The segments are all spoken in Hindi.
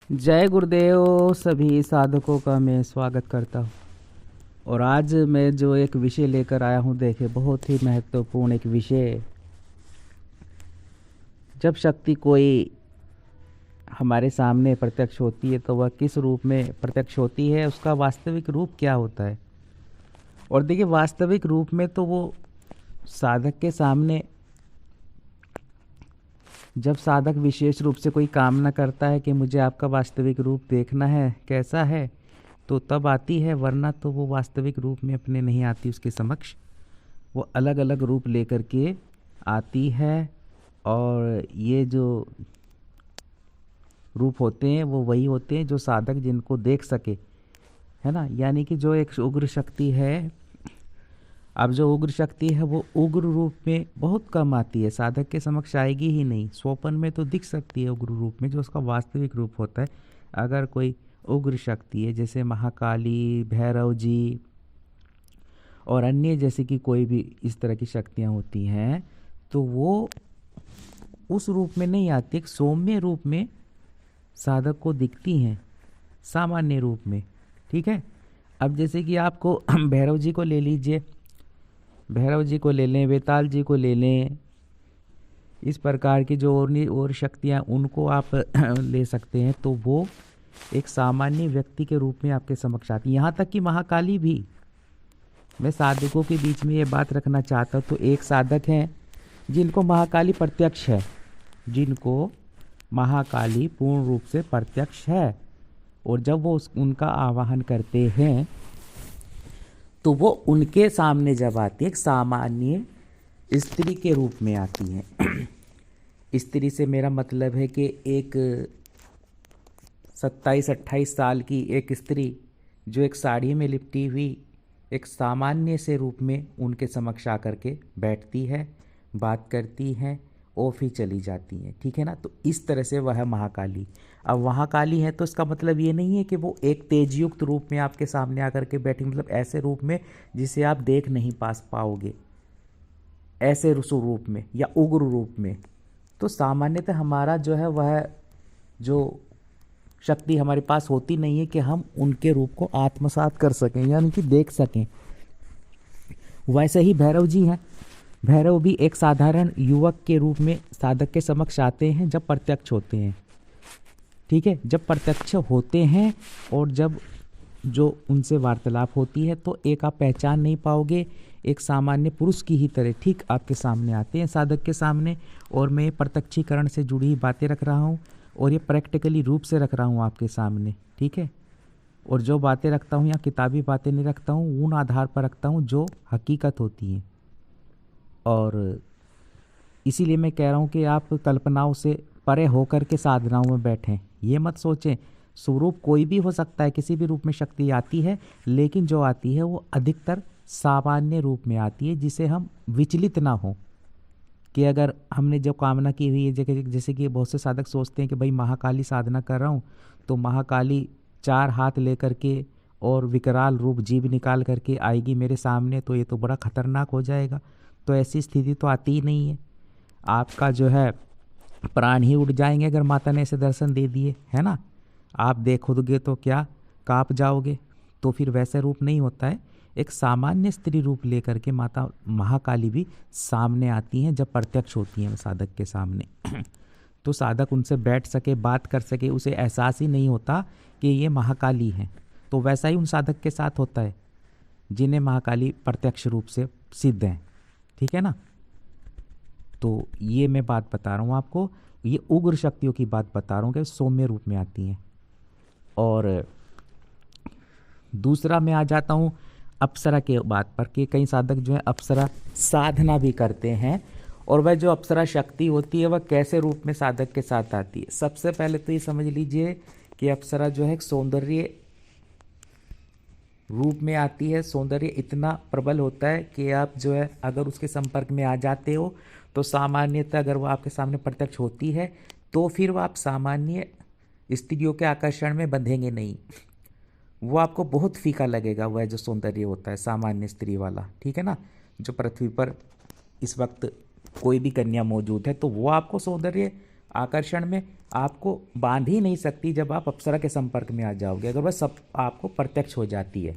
जय गुरुदेव। सभी साधकों का मैं स्वागत करता हूँ। और आज मैं जो एक विषय लेकर आया हूँ, देखे बहुत ही महत्वपूर्ण एक विषय। जब शक्ति कोई हमारे सामने प्रत्यक्ष होती है तो वह किस रूप में प्रत्यक्ष होती है, उसका वास्तविक रूप क्या होता है। और देखिए, वास्तविक रूप में तो वो साधक के सामने, जब साधक विशेष रूप से कोई कामना करता है कि मुझे आपका वास्तविक रूप देखना है कैसा है, तो तब आती है, वरना तो वो वास्तविक रूप में अपने नहीं आती उसके समक्ष। वो अलग अलग रूप लेकर के आती है। और ये जो रूप होते हैं वो वही होते हैं जो साधक जिनको देख सके, है ना। यानी कि जो एक उग्र शक्ति है, अब जो उग्र शक्ति है वो उग्र रूप में बहुत कम आती है, साधक के समक्ष आएगी ही नहीं। स्वप्न में तो दिख सकती है उग्र रूप में, जो उसका वास्तविक रूप होता है। अगर कोई उग्र शक्ति है जैसे महाकाली, भैरव जी और अन्य जैसे कि कोई भी इस तरह की शक्तियाँ होती हैं, तो वो उस रूप में नहीं आती, एक सौम्य रूप में साधक को दिखती हैं, सामान्य रूप में। ठीक है। अब जैसे कि आपको भैरव जी को ले लीजिए, भैरव जी को ले लें, वेताल जी को ले लें, इस प्रकार की जो और शक्तियाँ उनको आप ले सकते हैं, तो वो एक सामान्य व्यक्ति के रूप में आपके समक्ष आती है। यहाँ तक कि महाकाली भी, मैं साधकों के बीच में ये बात रखना चाहता हूँ। तो एक साधक हैं जिनको महाकाली प्रत्यक्ष है, जिनको महाकाली पूर्ण रूप से प्रत्यक्ष है, और जब वो उनका आवाहन करते हैं तो वो उनके सामने जब आती है, एक सामान्य स्त्री के रूप में आती हैं। स्त्री से मेरा मतलब है कि एक 27-28 साल की एक स्त्री जो एक साड़ी में लिपटी हुई एक सामान्य से रूप में उनके समक्ष आकर के बैठती है, बात करती हैं और फिर चली जाती हैं। ठीक है ना। तो इस तरह से वह है महाकाली। अब महाकाली है तो इसका मतलब ये नहीं है कि वो एक तेजयुक्त रूप में आपके सामने आकर के बैठी, मतलब ऐसे रूप में जिसे आप देख नहीं पाओगे, ऐसे स्वरूप में या उग्र रूप में। तो सामान्यतः हमारा जो है वह जो शक्ति हमारे पास होती नहीं है कि हम उनके रूप को आत्मसात कर सकें, यानी कि देख सकें। वैसे ही भैरव जी हैं। भैरव भी एक साधारण युवक के रूप में साधक के समक्ष आते हैं जब प्रत्यक्ष होते हैं। ठीक है। जब प्रत्यक्ष होते हैं और जब जो उनसे वार्तालाप होती है तो एक आप पहचान नहीं पाओगे, एक सामान्य पुरुष की ही तरह ठीक आपके सामने आते हैं साधक के सामने। और मैं प्रत्यक्षीकरण से जुड़ी हुई बातें रख रहा हूँ और ये प्रैक्टिकली रूप से रख रहा हूँ आपके सामने। ठीक है। और जो बातें रखता हूँ या किताबी बातें नहीं रखता हूँ, उन आधार पर रखता हूँ जो हकीकत होती हैं। और इसीलिए मैं कह रहा हूँ कि आप कल्पनाओं से परे होकर के साधनाओं में बैठें। ये मत सोचें, स्वरूप कोई भी हो सकता है, किसी भी रूप में शक्ति आती है, लेकिन जो आती है वो अधिकतर सामान्य रूप में आती है, जिसे हम विचलित ना हो कि अगर हमने जो कामना की हुई है, जैसे कि बहुत से साधक सोचते हैं कि भाई महाकाली साधना कर रहा हूँ तो महाकाली 4 हाथ लेकर के और विकराल रूप जीभ निकाल करके आएगी मेरे सामने, तो ये तो बड़ा खतरनाक हो जाएगा। तो ऐसी स्थिति तो आती ही नहीं है। आपका जो है प्राण ही उड़ जाएंगे अगर माता ने ऐसे दर्शन दे दिए, है ना। आप देखोगे तो क्या कांप जाओगे। तो फिर वैसा रूप नहीं होता है। एक सामान्य स्त्री रूप लेकर के माता महाकाली भी सामने आती हैं जब प्रत्यक्ष होती हैं साधक के सामने। तो साधक उनसे बैठ सके, बात कर सके, उसे एहसास ही नहीं होता कि ये महाकाली हैं। तो वैसा ही उन साधक के साथ होता है जिन्हें महाकाली प्रत्यक्ष रूप से सिद्ध हैं। ठीक है ना। तो ये मैं बात बता रहा हूँ आपको, ये उग्र शक्तियों की बात बता रहा हूँ कि सौम्य रूप में आती हैं। और दूसरा मैं आ जाता हूँ अप्सरा के बात पर कि कई साधक जो है अप्सरा साधना भी करते हैं। और वह जो अप्सरा शक्ति होती है वह कैसे रूप में साधक के साथ आती है। सबसे पहले तो ये समझ लीजिए कि अप्सरा जो है एक सौंदर्य रूप में आती है। सौंदर्य इतना प्रबल होता है कि आप जो है अगर उसके संपर्क में आ जाते हो तो सामान्यतः अगर वो आपके सामने प्रत्यक्ष होती है तो फिर वो आप सामान्य स्त्रियों के आकर्षण में बंधेंगे नहीं, वो आपको बहुत फीका लगेगा। वह जो सौंदर्य होता है सामान्य स्त्री वाला, ठीक है ना, जो पृथ्वी पर इस वक्त कोई भी कन्या मौजूद है तो वो आपको सौंदर्य आकर्षण में आपको बांध ही नहीं सकती जब आप अप्सरा के संपर्क में आ जाओगे, अगर वह सब आपको प्रत्यक्ष हो जाती है।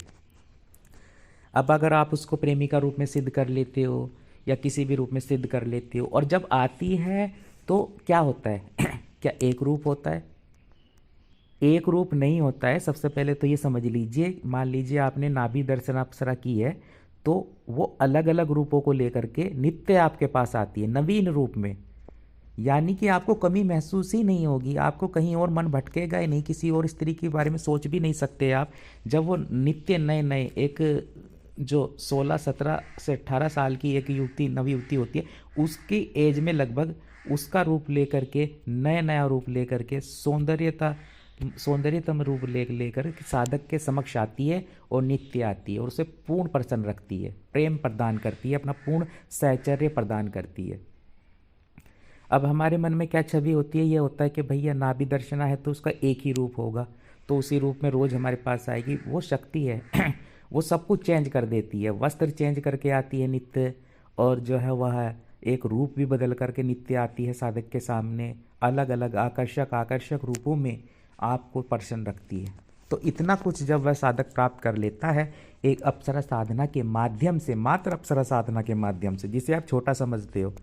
अब अगर आप उसको प्रेमिका रूप में सिद्ध कर लेते हो या किसी भी रूप में सिद्ध कर लेते हो, और जब आती है तो क्या होता है क्या एक रूप होता है? एक रूप नहीं होता है। सबसे पहले तो ये समझ लीजिए, मान लीजिए आपने नाभि दर्शन अप्सरा की है, तो वो अलग अलग रूपों को लेकर के नित्य आपके पास आती है नवीन रूप में, यानी कि आपको कमी महसूस ही नहीं होगी, आपको कहीं और मन भटकेगा ही नहीं, किसी और स्त्री के बारे में सोच भी नहीं सकते आप। जब वो नित्य नए नए एक जो 16, 17 से 18 साल की एक युवती नवयुवती होती है, उसकी एज में लगभग उसका रूप लेकर के नया नया रूप लेकर के सौंदर्यतम रूप लेकर साधक के समक्ष आती है और नित्य आती है और उसे पूर्ण प्रसन्न रखती है, प्रेम प्रदान करती है, अपना पूर्ण सहचर्य प्रदान करती है। अब हमारे मन में क्या छवि होती है? ये होता है कि भैया नाभि दर्शना है तो उसका एक ही रूप होगा, तो उसी रूप में रोज हमारे पास आएगी। वो शक्ति है वो सब कुछ चेंज कर देती है, वस्त्र चेंज करके आती है नित्य, और जो है वह एक रूप भी बदल करके नित्य आती है साधक के सामने, अलग अलग आकर्षक रूपों में आपको प्रसन्न रखती है। तो इतना कुछ जब वह साधक प्राप्त कर लेता है एक अप्सरा साधना के माध्यम से, मात्र अप्सरा साधना के माध्यम से, जिसे आप छोटा समझते हो।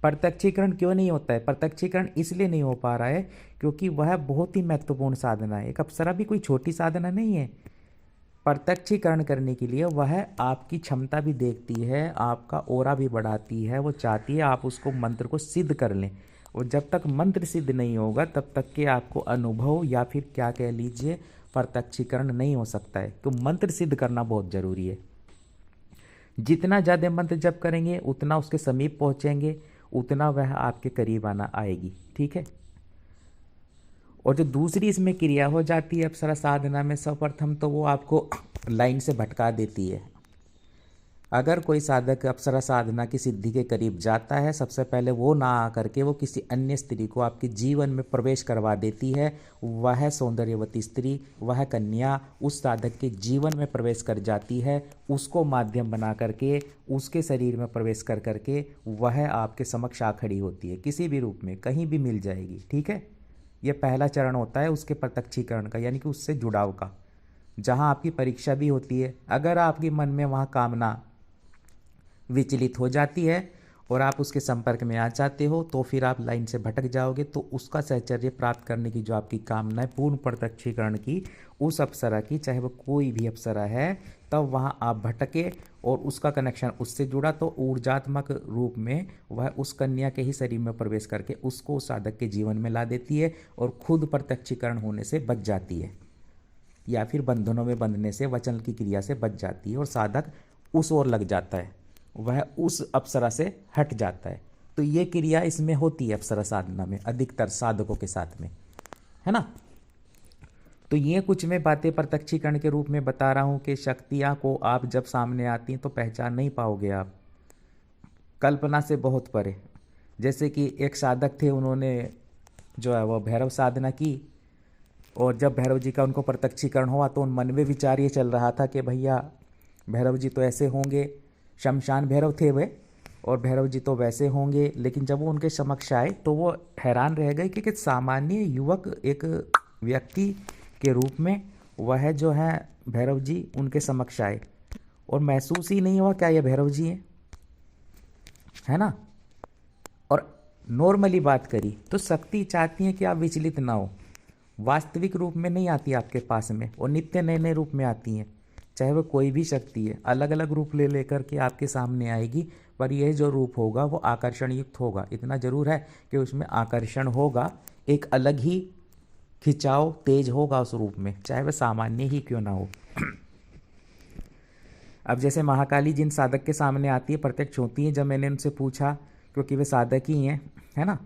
प्रत्यक्षीकरण क्यों नहीं होता है? प्रत्यक्षीकरण इसलिए नहीं हो पा रहा है क्योंकि वह बहुत ही महत्वपूर्ण साधना है। एक अप्सरा भी कोई छोटी साधना नहीं है। प्रत्यक्षीकरण करने के लिए वह आपकी क्षमता भी देखती है, आपका ओरा भी बढ़ाती है, वो चाहती है आप उसको मंत्र को सिद्ध कर लें, और जब तक मंत्र सिद्ध नहीं होगा तब तक के आपको अनुभव या फिर क्या कह लीजिए प्रत्यक्षीकरण नहीं हो सकता है। तो मंत्र सिद्ध करना बहुत ज़रूरी है। जितना ज़्यादा मंत्र जप करेंगे उतना उसके समीप पहुँचेंगे, उतना वह आपके करीब आना आएगी। ठीक है। और जो दूसरी इसमें क्रिया हो जाती है अप्सरा साधना में, सर्वप्रथम तो वो आपको लाइन से भटका देती है। अगर कोई साधक अप्सरा साधना की सिद्धि के करीब जाता है, सबसे पहले वो ना आकर के वो किसी अन्य स्त्री को आपके जीवन में प्रवेश करवा देती है। वह सौंदर्यवती स्त्री, वह कन्या उस साधक के जीवन में प्रवेश कर जाती है, उसको माध्यम बना करके उसके शरीर में प्रवेश कर करके वह आपके समक्ष आ खड़ी होती है, किसी भी रूप में कहीं भी मिल जाएगी। ठीक है। यह पहला चरण होता है उसके प्रत्यक्षीकरण का, यानी कि उससे जुड़ाव का, जहाँ आपकी परीक्षा भी होती है। अगर आपके मन में वहाँ कामना विचलित हो जाती है और आप उसके संपर्क में आ जाते हो, तो फिर आप लाइन से भटक जाओगे। तो उसका सहचर्य प्राप्त करने की जो आपकी कामना है पूर्ण प्रत्यक्षीकरण की, उस अप्सरा की, चाहे वो कोई भी अप्सरा है, तब वहाँ आप भटके और उसका कनेक्शन उससे जुड़ा, तो ऊर्जात्मक रूप में वह उस कन्या के ही शरीर में प्रवेश करके उसको साधक के जीवन में ला देती है और खुद प्रत्यक्षीकरण होने से बच जाती है, या फिर बंधनों में बंधने से, वचन की क्रिया से बच जाती है और साधक उस ओर लग जाता है, वह उस अप्सरा से हट जाता है। तो ये क्रिया इसमें होती है अप्सरा साधना में अधिकतर साधकों के साथ में, है ना। तो ये कुछ मैं बातें प्रत्यक्षीकरण के रूप में बता रहा हूँ कि शक्तियाँ को आप जब सामने आती हैं तो पहचान नहीं पाओगे आप, कल्पना से बहुत परे। जैसे कि एक साधक थे, उन्होंने जो है वो भैरव साधना की, और जब भैरव जी का उनको प्रत्यक्षीकरण हुआ तो उन मन में विचार ये चल रहा था कि भैया भैरव जी तो ऐसे होंगे, शमशान भैरव थे वे, और भैरव जी तो वैसे होंगे। लेकिन जब वो उनके समक्ष आए तो वो हैरान रह गए कि सामान्य युवक एक व्यक्ति के रूप में वह जो है भैरव जी उनके समक्ष आए, और महसूस ही नहीं हुआ क्या ये भैरव जी हैं, है ना। और नॉर्मली बात करी तो शक्ति चाहती है कि आप विचलित ना हो, वास्तविक रूप में नहीं आती आपके पास में, और नित्य नए नए रूप में आती हैं। चाहे वो कोई भी शक्ति है, अलग अलग रूप ले लेकर के आपके सामने आएगी, पर यह जो रूप होगा वो आकर्षण युक्त होगा। इतना जरूर है कि उसमें आकर्षण होगा, एक अलग ही खिंचाव तेज होगा उस रूप में, चाहे वह सामान्य ही क्यों ना हो। अब जैसे महाकाली जिन साधक के सामने आती है, प्रत्यक्ष होती है, जब मैंने उनसे पूछा, क्योंकि वे साधक ही हैं, है ना,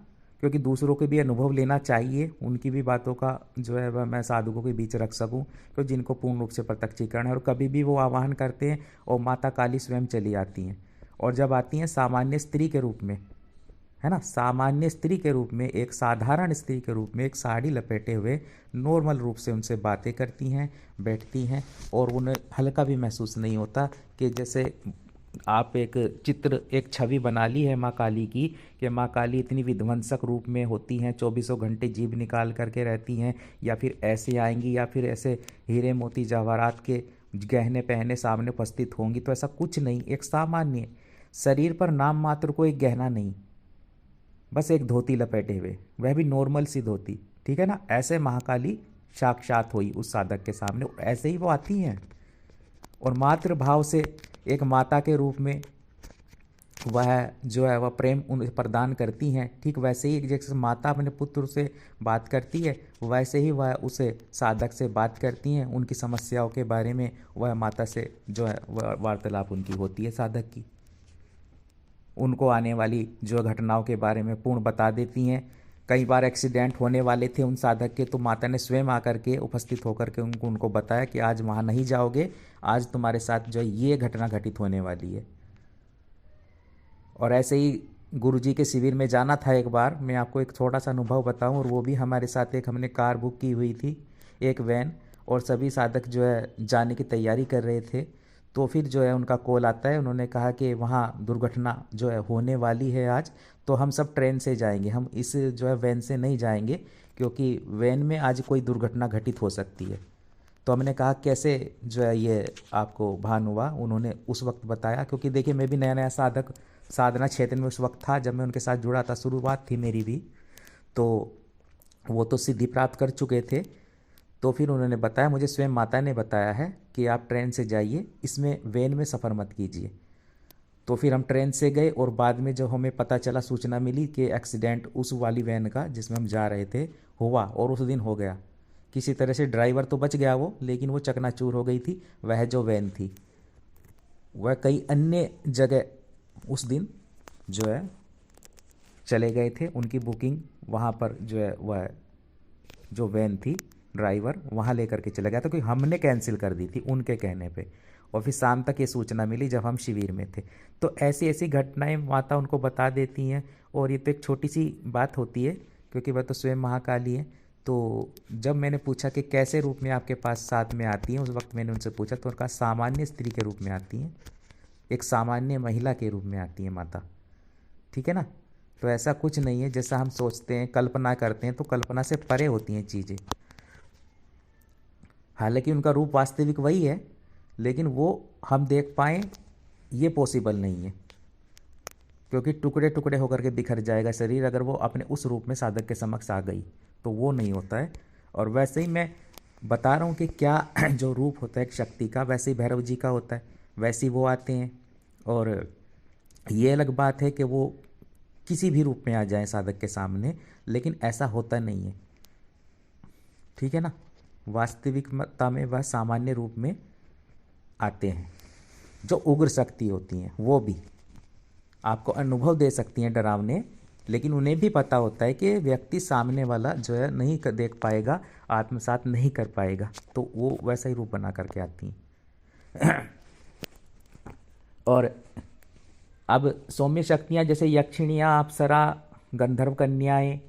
क्योंकि दूसरों के भी अनुभव लेना चाहिए, उनकी भी बातों का जो है वह मैं साधकों के बीच रख सकूं, तो जिनको पूर्ण रूप से प्रत्यक्षीकरण है, और कभी भी वो आवाहन करते हैं और माता काली स्वयं चली आती हैं। और जब आती हैं सामान्य स्त्री के रूप में, है ना, सामान्य स्त्री के रूप में, एक साधारण स्त्री के रूप में, एक साड़ी लपेटे हुए नॉर्मल रूप से उनसे बातें करती हैं, बैठती हैं, और उन्हें हल्का भी महसूस नहीं होता कि जैसे आप एक चित्र, एक छवि बना ली है माँ काली की कि माँ काली इतनी विध्वंसक रूप में होती हैं, 24 घंटे जीभ निकाल करके रहती हैं, या फिर ऐसे आएंगी, या फिर ऐसे हीरे मोती जवाहरात के गहने पहने सामने उपस्थित होंगी। तो ऐसा कुछ नहीं, एक सामान्य शरीर पर नाम मात्र को एक गहना नहीं, बस एक धोती लपेटे हुए, वह भी नॉर्मल सी धोती, ठीक है ना। ऐसे महाकाली साक्षात हुई उस साधक के सामने, ऐसे ही वो आती हैं और मातृ भाव से एक माता के रूप में वह जो है वह प्रेम उन्हें प्रदान करती हैं। ठीक वैसे ही जैसे माता अपने पुत्र से बात करती है, वैसे ही वह उसे साधक से बात करती हैं, उनकी समस्याओं के बारे में वह माता से जो है वह वार्तालाप उनकी होती है साधक की, उनको आने वाली जो घटनाओं के बारे में पूर्ण बता देती हैं। कई बार एक्सीडेंट होने वाले थे उन साधक के, तो माता ने स्वयं आकर के उपस्थित होकर के उनको बताया कि आज वहाँ नहीं जाओगे, आज तुम्हारे साथ जो है ये घटना घटित होने वाली है। और ऐसे ही गुरुजी के शिविर में जाना था एक बार, मैं आपको एक छोटा सा अनुभव बताऊं, और वो भी हमारे साथ एक हमने कार बुक की हुई थी, एक वैन, और सभी साधक जो है जाने की तैयारी कर रहे थे। तो फिर जो है उनका कॉल आता है, उन्होंने कहा कि वहाँ दुर्घटना जो है होने वाली है आज, तो हम सब ट्रेन से जाएंगे, हम इस जो है वैन से नहीं जाएंगे, क्योंकि वैन में आज कोई दुर्घटना घटित हो सकती है। तो हमने कहा कैसे जो है ये आपको भान हुआ, उन्होंने उस वक्त बताया, क्योंकि देखिए मैं भी नया नया साधक साधना क्षेत्र में उस वक्त था जब मैं उनके साथ जुड़ा था, शुरुआत थी मेरी भी, तो वो तो सिद्धि प्राप्त कर चुके थे। तो फिर उन्होंने बताया, मुझे स्वयं माता ने बताया है कि आप ट्रेन से जाइए, इसमें वैन में सफ़र मत कीजिए। तो फिर हम ट्रेन से गए, और बाद में जब हमें पता चला, सूचना मिली कि एक्सीडेंट उस वाली वैन का जिसमें हम जा रहे थे हुआ, और उस दिन हो गया। किसी तरह से ड्राइवर तो बच गया वो, लेकिन वो चकनाचूर हो गई थी वह जो वैन थी। वह कई अन्य जगह उस दिन जो है चले गए थे, उनकी बुकिंग वहाँ पर जो है वह जो वैन थी ड्राइवर वहाँ लेकर के चला गया था, क्योंकि हमने कैंसिल कर दी थी उनके कहने पे। और फिर शाम तक ये सूचना मिली जब हम शिविर में थे। तो ऐसी ऐसी घटनाएं माता उनको बता देती हैं, और ये तो एक छोटी सी बात होती है, क्योंकि वह तो स्वयं महाकाली है। तो जब मैंने पूछा कि कैसे रूप में आपके पास साथ में आती हैं, उस वक्त मैंने उनसे पूछा, तो उनका सामान्य स्त्री के रूप में आती हैं, एक सामान्य महिला के रूप में आती है माता, ठीक है ना। तो ऐसा कुछ नहीं है जैसा हम सोचते हैं, कल्पना करते हैं, तो कल्पना से परे होती हैं चीज़ें। हालांकि उनका रूप वास्तविक वही है, लेकिन वो हम देख पाएँ ये पॉसिबल नहीं है, क्योंकि टुकड़े टुकड़े होकर के बिखर जाएगा शरीर अगर वो अपने उस रूप में साधक के समक्ष आ गई, तो वो नहीं होता है। और वैसे ही मैं बता रहा हूँ कि क्या जो रूप होता है एक शक्ति का, वैसे ही भैरव जी का होता है, वैसे ही वो आते हैं। और ये अलग बात है कि वो किसी भी रूप में आ जाए साधक के सामने, लेकिन ऐसा होता नहीं है, ठीक है ना। वास्तविकता में वह सामान्य रूप में आते हैं। जो उग्र शक्ति होती हैं वो भी आपको अनुभव दे सकती हैं डरावने, लेकिन उन्हें भी पता होता है कि व्यक्ति सामने वाला जो है नहीं देख पाएगा, आत्मसात नहीं कर पाएगा, तो वो वैसा ही रूप बना करके आती हैं। और अब सौम्य शक्तियाँ जैसे यक्षिणियाँ, अप्सरा, गंधर्व कन्याएँ,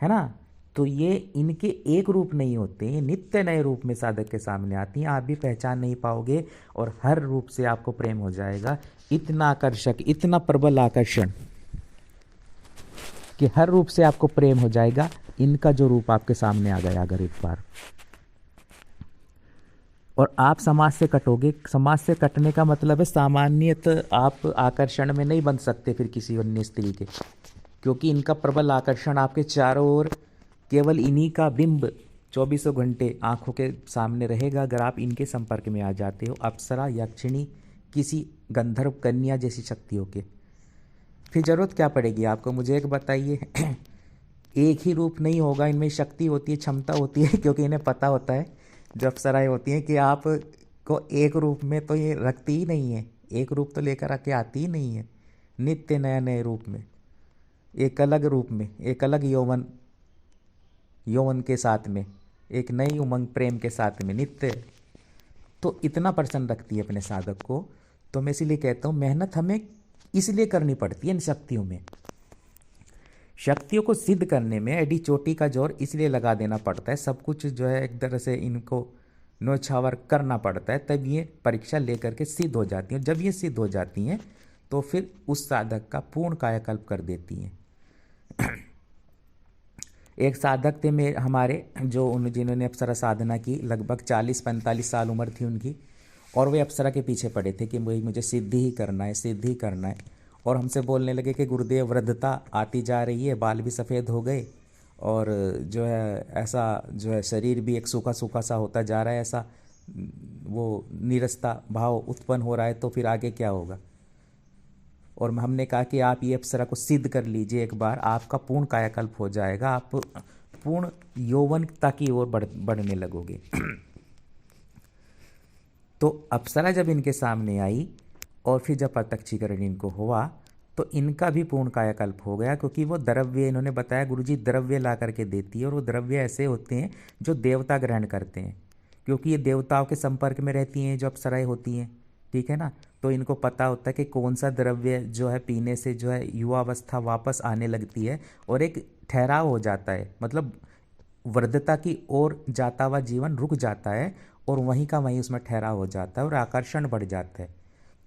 है ना, तो ये इनके एक रूप नहीं होते, ये नित्य नए रूप में साधक के सामने आती हैं। आप भी पहचान नहीं पाओगे, और हर रूप से आपको प्रेम हो जाएगा। इतना आकर्षक, इतना प्रबल आकर्षण कि हर रूप से आपको प्रेम हो जाएगा। इनका जो रूप आपके सामने आ गया अगर एक बार, और आप समाज से कटोगे। समाज से कटने का मतलब है सामान्यतः आप आकर्षण में नहीं बन सकते फिर किसी अन्य स्त्री के, क्योंकि इनका प्रबल आकर्षण आपके चारों ओर, केवल इन्हीं का बिंब 24 घंटे आंखों के सामने रहेगा अगर आप इनके संपर्क में आ जाते हो। अप्सरा, यक्षिणी, किसी गंधर्व कन्या जैसी शक्तियों के, फिर जरूरत क्या पड़ेगी आपको। मुझे एक बताइए, एक ही रूप नहीं होगा, इनमें शक्ति होती है, क्षमता होती है, क्योंकि इन्हें पता होता है जो अप्सराएं होती हैं कि आप को एक रूप में तो ये रखती ही नहीं है, एक रूप तो लेकर आके आती ही नहीं है। नित्य नए नए रूप में, एक अलग रूप में, एक अलग यौवन के साथ में, एक नई उमंग प्रेम के साथ में नित्य, तो इतना प्रसन्न रखती है अपने साधक को। तो मैं इसीलिए कहता हूँ मेहनत हमें इसलिए करनी पड़ती है इन शक्तियों में। शक्तियों को सिद्ध करने में एडी चोटी का जोर इसलिए लगा देना पड़ता है। सब कुछ जो है एक तरह से इनको न्योछावर करना पड़ता है, तब ये परीक्षा लेकर के सिद्ध हो जाती हैं। जब ये सिद्ध हो जाती हैं तो फिर उस साधक का पूर्ण कायाकल्प कर देती हैं। एक साधक थे में हमारे, जो उन जिन्होंने अप्सरा साधना की, लगभग 40-45 साल उम्र थी उनकी, और वे अप्सरा के पीछे पड़े थे कि भाई मुझे सिद्धि ही करना है, सिद्धि ही करना है। और हमसे बोलने लगे कि गुरुदेव वृद्धता आती जा रही है, बाल भी सफ़ेद हो गए, और जो है ऐसा जो है शरीर भी एक सूखा सूखा सा होता जा रहा है, ऐसा वो नीरसता भाव उत्पन्न हो रहा है, तो फिर आगे क्या होगा। और हमने कहा कि आप ये अप्सरा को सिद्ध कर लीजिए एक बार, आपका पूर्ण कायाकल्प हो जाएगा, आप पूर्ण यौवनता की ओर बढ़ने लगोगे। तो अप्सरा जब इनके सामने आई और फिर जब प्रत्यक्षीकरण इनको हुआ तो इनका भी पूर्ण कायाकल्प हो गया, क्योंकि वो द्रव्य, इन्होंने बताया गुरुजी द्रव्य ला करके देती है, और वो द्रव्य ऐसे होते हैं जो देवता ग्रहण करते हैं, क्योंकि ये देवताओं के संपर्क में रहती हैं जो अप्सराएं होती हैं, ठीक है ना। तो इनको पता होता है कि कौन सा द्रव्य जो है पीने से जो है युवावस्था वापस आने लगती है, और एक ठहराव हो जाता है, मतलब वृद्धता की ओर जाता हुआ जीवन रुक जाता है, और वहीं का वहीं उसमें ठहराव हो जाता है और आकर्षण बढ़ जाता है।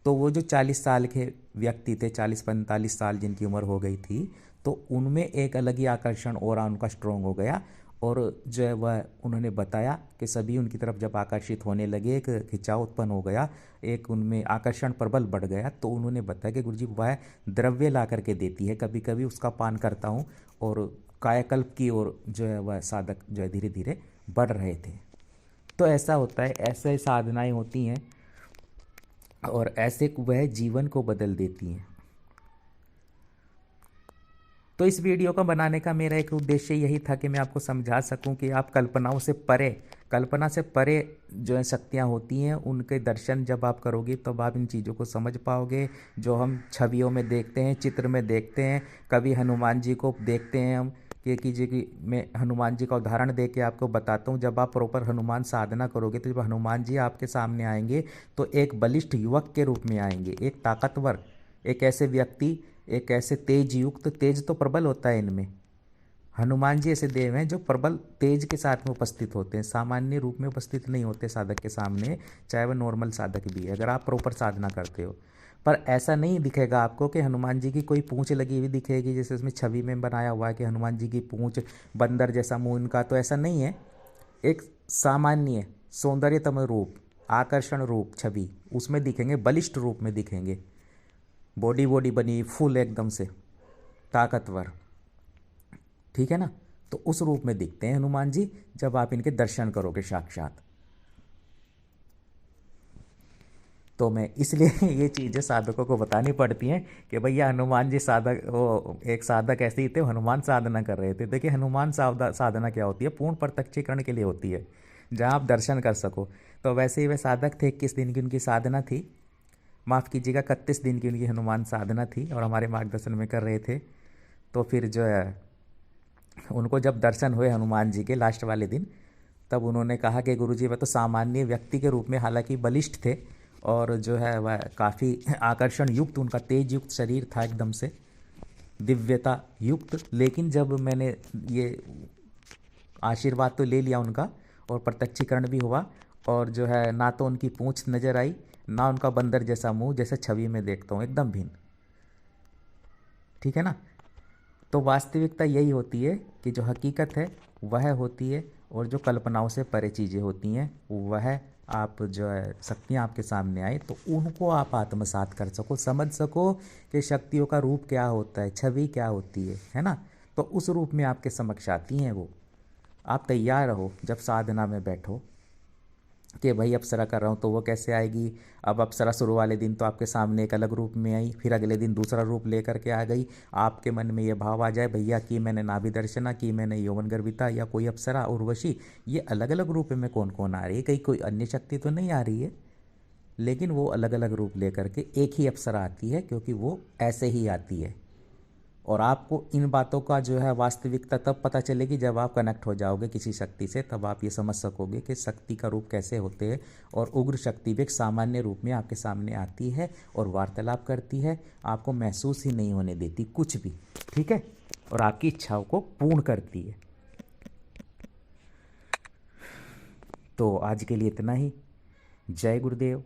तो वो जो 40 साल के व्यक्ति थे, 40-45 साल जिनकी उम्र हो गई थी, तो उनमें एक अलग ही आकर्षण और उनका स्ट्रोंग हो गया, और जो है वह उन्होंने बताया कि सभी उनकी तरफ जब आकर्षित होने लगे, एक खिंचाव उत्पन्न हो गया, एक उनमें आकर्षण प्रबल बढ़ गया। तो उन्होंने बताया कि गुरुजी वह द्रव्य ला करके देती है, कभी कभी उसका पान करता हूँ, और कायाकल्प की ओर जो है वह साधक जो है धीरे धीरे बढ़ रहे थे। तो ऐसा होता है, ऐसे साधनाएं होती हैं, और ऐसे वह जीवन को बदल देती हैं। तो इस वीडियो को बनाने का मेरा एक उद्देश्य यही था कि मैं आपको समझा सकूं कि आप कल्पनाओं से परे, कल्पना से परे जो है शक्तियाँ होती हैं, उनके दर्शन जब आप करोगे तब आप इन चीज़ों को समझ पाओगे। जो हम छवियों में देखते हैं, चित्र में देखते हैं, कभी हनुमान जी को देखते हैं हम कि मैं हनुमान जी का उदाहरण दे के आपको बताता हूँ। जब आप प्रॉपर हनुमान साधना करोगे तो जब हनुमान जी आपके सामने आएंगे तो एक बलिष्ठ युवक के रूप में आएंगे, एक ताकतवर, एक ऐसे व्यक्ति, एक ऐसे तेज युक्त, तेज तो प्रबल होता है इनमें, हनुमान जी ऐसे देव हैं जो प्रबल तेज के साथ में उपस्थित होते हैं, सामान्य रूप में उपस्थित नहीं होते साधक के सामने, चाहे वह नॉर्मल साधक भी है, अगर आप प्रॉपर साधना करते हो। पर ऐसा नहीं दिखेगा आपको कि हनुमान जी की कोई पूंछ लगी हुई दिखेगी, जैसे उसमें छवि में बनाया हुआ है कि हनुमान जी की पूंछ, बंदर जैसा मुंह इनका, तो ऐसा नहीं है। एक सामान्य सौंदर्यतम रूप, आकर्षण रूप छवि उसमें दिखेंगे, बलिष्ठ रूप में दिखेंगे, बॉडी बॉडी बनी फुल एकदम से ताकतवर, ठीक है ना। तो उस रूप में दिखते हैं हनुमान जी जब आप इनके दर्शन करोगे साक्षात। तो मैं इसलिए ये चीज़ें साधकों को बतानी पड़ती हैं कि भैया हनुमान जी साधक, वो एक साधक ऐसे ही थे, हनुमान साधना कर रहे थे। देखिए हनुमान साधना क्या होती है, पूर्ण प्रत्यक्षीकरण के लिए होती है, जहाँ आप दर्शन कर सको। तो वैसे ही वे साधक थे, 21 दिन की उनकी साधना थी, माफ़ कीजिएगा 31 दिन की उनकी हनुमान साधना थी, और हमारे मार्गदर्शन में कर रहे थे। तो फिर जो है उनको जब दर्शन हुए हनुमान जी के लास्ट वाले दिन, तब उन्होंने कहा कि गुरुजी वह तो सामान्य व्यक्ति के रूप में हालांकि बलिष्ठ थे, और जो है वह काफ़ी आकर्षण युक्त, उनका तेज युक्त शरीर था एकदम से दिव्यता युक्त, लेकिन जब मैंने ये आशीर्वाद तो ले लिया उनका और प्रत्यक्षीकरण भी हुआ, और जो है ना तो उनकी पूंछ नज़र आई, ना उनका बंदर जैसा मुंह जैसे छवि में देखता हूँ, एकदम भिन्न, ठीक है ना। तो वास्तविकता यही होती है कि जो हकीकत है वह होती है, और जो कल्पनाओं से परे चीज़ें होती हैं वह आप जो है शक्तियाँ आपके सामने आए तो उनको आप आत्मसात कर सको, समझ सको कि शक्तियों का रूप क्या होता है, छवि क्या होती है ना। तो उस रूप में आपके समक्ष आती हैं वो। आप तैयार रहो जब साधना में बैठो कि भाई अप्सरा कर रहा हूँ तो वो कैसे आएगी। अब अप्सरा शुरू वाले दिन तो आपके सामने एक अलग रूप में आई, फिर अगले दिन दूसरा रूप लेकर के आ गई। आपके मन में ये भाव आ जाए भैया कि मैंने नाभि दर्शना की, मैंने यौवन गर्भिता, या कोई अप्सरा उर्वशी, ये अलग अलग रूप में कौन कौन आ रही है, कहीं कोई अन्य शक्ति तो नहीं आ रही है, लेकिन वो अलग अलग रूप लेकर के एक ही अप्सरा आती है, क्योंकि वो ऐसे ही आती है। और आपको इन बातों का जो है वास्तविकता तब पता चलेगी जब आप कनेक्ट हो जाओगे किसी शक्ति से, तब आप ये समझ सकोगे कि शक्ति का रूप कैसे होते हैं। और उग्र शक्ति भी एक सामान्य रूप में आपके सामने आती है और वार्तालाप करती है, आपको महसूस ही नहीं होने देती कुछ भी, ठीक है, और आपकी इच्छाओं को पूर्ण करती है। तो आज के लिए इतना ही। जय गुरुदेव।